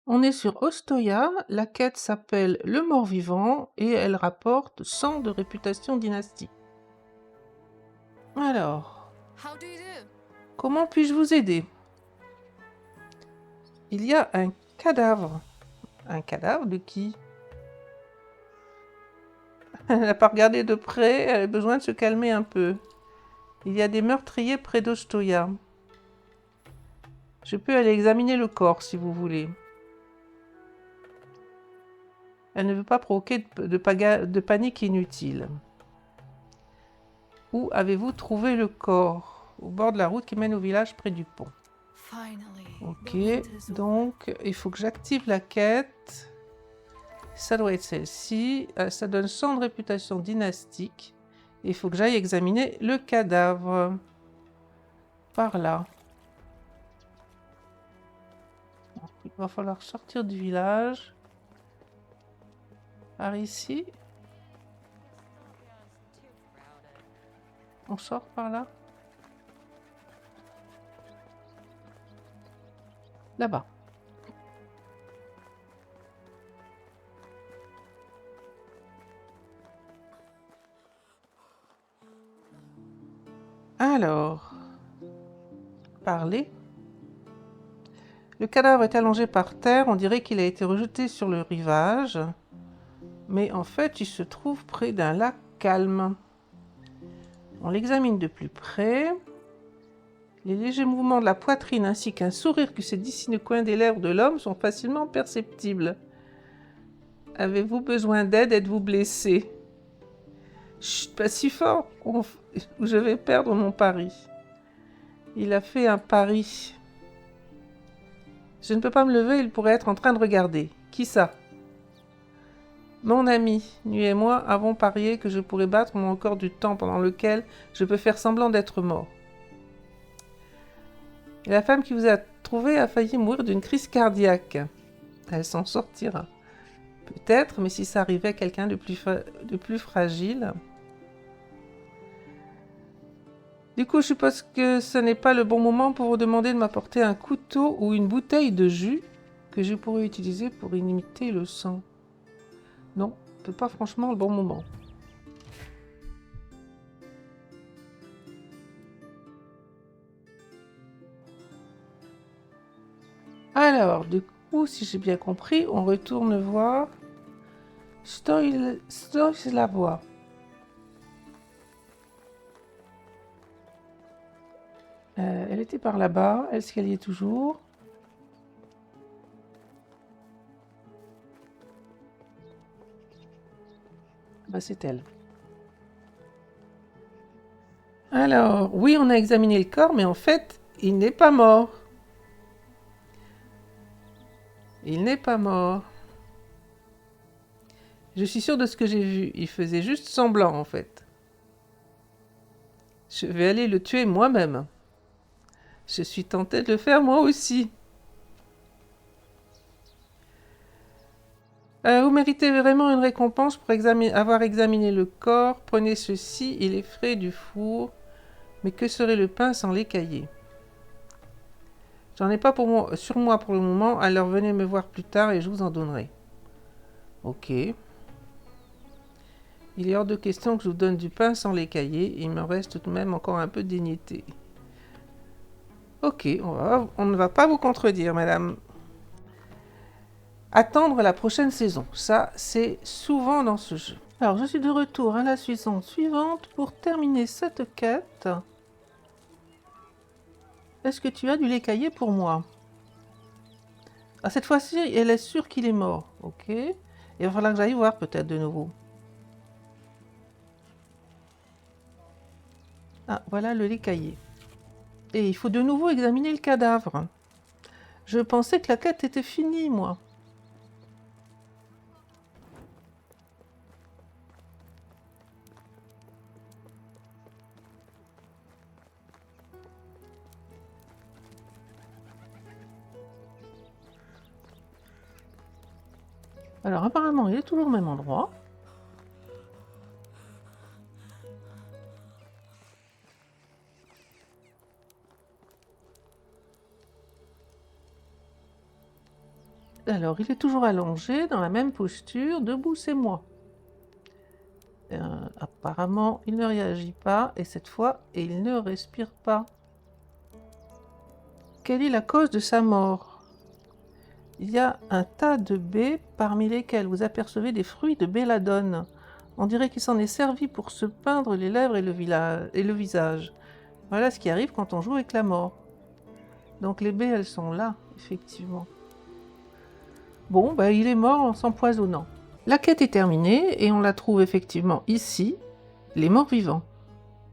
On est sur Ostoya, la quête s'appelle Le Mort-Vivant et elle rapporte 100 de réputation dynastique. Alors, How do you do? comment puis-je vous aider? Il y a un cadavre. Un cadavre de qui? Elle n'a pas regardé de près, elle a besoin de se calmer un peu. Il y a des meurtriers près d'Ostoya. Je peux aller examiner le corps si vous voulez. Elle ne veut pas provoquer de panique inutile. Où avez-vous trouvé le corps? Au bord de la route qui mène au village près du pont. Ok, donc il faut que j'active la quête. Ça doit être celle-ci. Ça donne 100 de réputation dynastique. Il faut que j'aille examiner le cadavre. Par là. Il va falloir sortir du village. Par ici. On sort par là. Là-bas. Alors. Parler. Le cadavre est allongé par terre. On dirait qu'il a été rejeté sur le rivage. Mais en fait, il se trouve près d'un lac calme. On l'examine de plus près. Les légers mouvements de la poitrine ainsi qu'un sourire qui se dessine au coin des lèvres de l'homme sont facilement perceptibles. Avez-vous besoin d'aide? Êtes-vous blessé? Chut, pas si fort ou je vais perdre mon pari. Il a fait un pari. Je ne peux pas me lever, il pourrait être en train de regarder. Qui ça? Mon ami, lui et moi avons parié que je pourrais battre mon record du temps pendant lequel je peux faire semblant d'être mort. Et la femme qui vous a trouvé a failli mourir d'une crise cardiaque. Elle s'en sortira. Peut-être, mais si ça arrivait à quelqu'un de plus fragile... Du coup, je suppose que ce n'est pas le bon moment pour vous demander de m'apporter un couteau ou une bouteille de jus que je pourrais utiliser pour imiter le sang. Non, c'est pas franchement le bon moment. Alors, du coup, si j'ai bien compris, on retourne voir Stoislavoie. Elle était par là-bas. Est-ce qu'elle y est toujours? Bah, c'est elle. Alors, oui, on a examiné le corps, mais en fait, il n'est pas mort. Il n'est pas mort. Je suis sûre de ce que j'ai vu. Il faisait juste semblant, en fait. Je vais aller le tuer moi-même. Je suis tentée de le faire moi aussi. Vous méritez vraiment une récompense pour avoir examiné le corps. Prenez ceci, il est frais du four. Mais que serait le pain sans l'écailler? J'en ai pas sur moi pour le moment, alors venez me voir plus tard et je vous en donnerai. Ok. Il est hors de question que je vous donne du pain sans l'écailler. Il me reste tout de même encore un peu de dignité. Ok, on ne va pas vous contredire, madame. Attendre la prochaine saison, ça c'est souvent dans ce jeu. Alors je suis de retour à la saison suivante pour terminer cette quête. Est-ce que tu as du l'écailler pour moi? Ah, cette fois-ci, elle est sûre qu'il est mort. Ok. Il va falloir que j'aille voir peut-être de nouveau. Ah, voilà le l'écailler. Et il faut de nouveau examiner le cadavre. Je pensais que la quête était finie, moi. Alors apparemment, il est toujours au même endroit. Alors, il est toujours allongé, dans la même posture, debout, c'est moi. Apparemment, il ne réagit pas, et cette fois, il ne respire pas. Quelle est la cause de sa mort? Il y a un tas de baies, parmi lesquelles vous apercevez des fruits de belladone. On dirait qu'il s'en est servi pour se peindre les lèvres et le visage. Voilà ce qui arrive quand on joue avec la mort. Donc les baies, elles sont là, effectivement. Bon, bah, il est mort en s'empoisonnant. La quête est terminée et on la trouve effectivement ici, les morts vivants.